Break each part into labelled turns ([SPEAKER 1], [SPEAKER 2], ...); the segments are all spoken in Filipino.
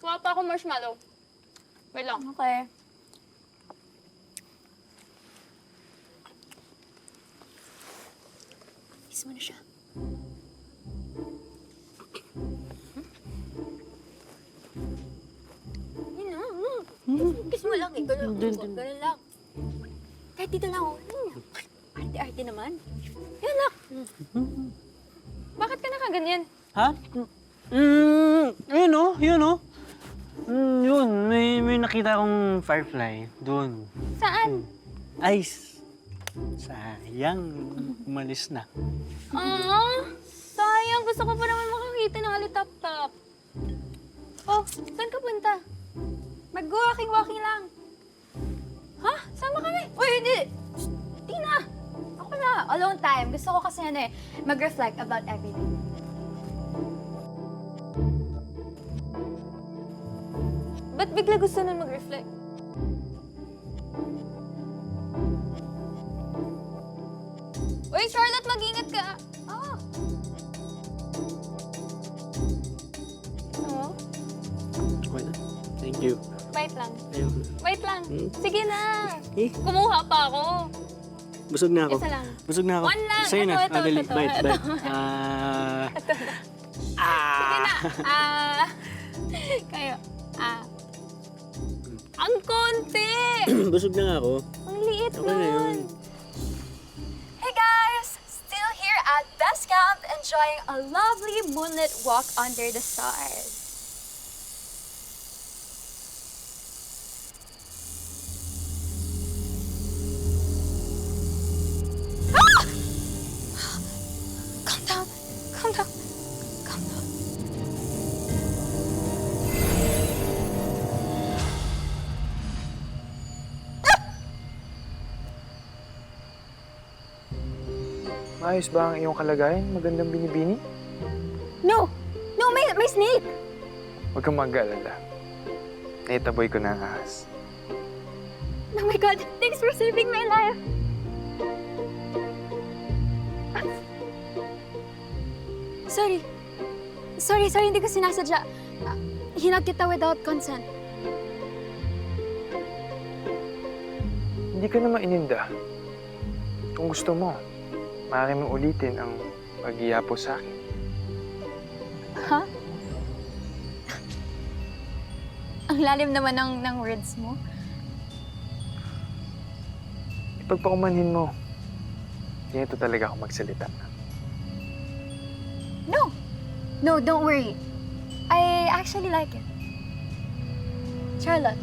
[SPEAKER 1] Kuha pa ako marshmallow. Wait lang.
[SPEAKER 2] Okay. Kiss mo na siya. Yun na. Kiss mo lang eh. Ganun lang. Kahit dito lang. Arte-arte naman. Yan lang.
[SPEAKER 1] Bakit ka nakaganyan?
[SPEAKER 3] Ha? Yun o, yun o. Yun, may nakita akong firefly doon.
[SPEAKER 1] Saan?
[SPEAKER 3] Ice. Sayang, umalis na.
[SPEAKER 1] Sayang. Gusto ko pa naman makakita ng alitap-tap. Oh, saan ka punta? Mag-walking-walking lang. Ha? Sama kami?
[SPEAKER 2] Uy, hindi! Di na! Ako na. Alone time. Gusto ko kasi mag-reflect about everything.
[SPEAKER 1] Ba't bigla gusto nun mag-reflect? Uy, Charlotte, mag-ingat ka.
[SPEAKER 2] Oh.
[SPEAKER 1] Oo?
[SPEAKER 3] Okay na. Thank you.
[SPEAKER 1] Wait lang.
[SPEAKER 3] Ayun.
[SPEAKER 1] Wait lang. Sige na.
[SPEAKER 3] Eh?
[SPEAKER 1] Kumuha pa ako.
[SPEAKER 3] Busog na ako.
[SPEAKER 1] Isa lang.
[SPEAKER 3] Busog na ako.
[SPEAKER 1] One lang.
[SPEAKER 3] Sa'yo na.
[SPEAKER 1] Ito,
[SPEAKER 3] Dali.
[SPEAKER 1] ito.
[SPEAKER 3] Bite,
[SPEAKER 1] Ito.
[SPEAKER 3] bite.
[SPEAKER 1] Sige na. Kayo. Ang konti.
[SPEAKER 3] Busog na nga ako.
[SPEAKER 1] Ang liit
[SPEAKER 3] Okay na yun.
[SPEAKER 1] nun.
[SPEAKER 2] Hey guys! Still here at Best Camp, enjoying a lovely moonlit walk under the stars. Ah! Calm down. Calm down. Calm down.
[SPEAKER 4] Maayos ba ang iyong kalagayan? Magandang binibini?
[SPEAKER 2] No! No, may snake!
[SPEAKER 4] Huwag kang mag-alala. Naitaboy ko na ang ahas.
[SPEAKER 2] Oh my God! Thanks for saving my life! Sorry. Sorry, hindi ko sinasadya. Hinag kita without consent.
[SPEAKER 4] Hindi ka naman ininda. Kung gusto mo, maaari mong ulitin ang pag-iyapo sa akin.
[SPEAKER 2] Ha? Ang lalim naman ng words mo.
[SPEAKER 4] Ipagpakumanhin mo. Ganito talaga ako magsalita.
[SPEAKER 2] No! No, don't worry. I actually like it. Charlotte.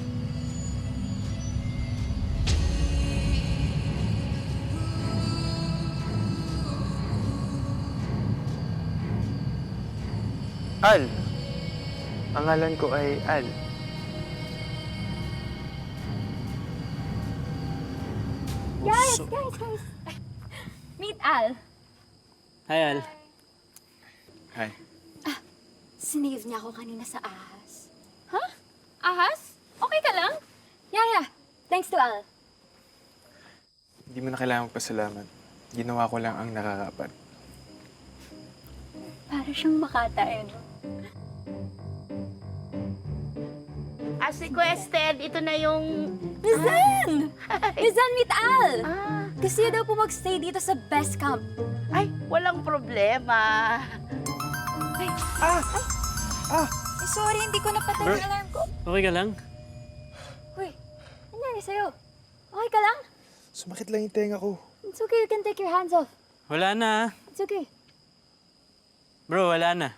[SPEAKER 4] Al. Ang ngalan ko ay Al.
[SPEAKER 2] Guys! Meet Al.
[SPEAKER 3] Hi, Al. Hi.
[SPEAKER 2] Sinave niya ako kanina sa ahas.
[SPEAKER 1] Ha? Ahas? Okay ka lang?
[SPEAKER 2] Yeah. Thanks to Al.
[SPEAKER 4] Hindi mo na kailangan magpasalamat. Ginawa ko lang ang nakakapat.
[SPEAKER 2] Para siyang makata no?
[SPEAKER 5] As requested, ito na yung...
[SPEAKER 2] Miss Zen! Miss Zen, meet Al!
[SPEAKER 5] Ah,
[SPEAKER 2] Gusto niya daw po magstay dito sa Best Camp.
[SPEAKER 5] ay, walang problema.
[SPEAKER 2] Ay, sorry, hindi ko napatay
[SPEAKER 3] Bro.
[SPEAKER 2] yung alarm ko.
[SPEAKER 3] Okay ka lang?
[SPEAKER 2] Uy, ano nangyari sa'yo? Okay ka lang?
[SPEAKER 4] Sumakit lang yung tenga ko.
[SPEAKER 2] It's okay, you can take your hands off.
[SPEAKER 3] Wala na.
[SPEAKER 2] It's okay.
[SPEAKER 3] Bro, wala na.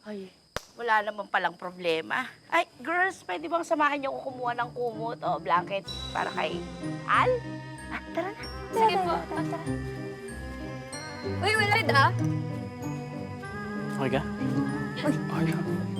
[SPEAKER 5] Ay, wala naman palang problema. Ay, girls, pwede bang samahan niyo ko kumuha ng kumot o blanket para kay Al? Ah, tara na.
[SPEAKER 1] Sige po.
[SPEAKER 2] Uy, wala ah.
[SPEAKER 3] Okay ka?
[SPEAKER 4] Ay,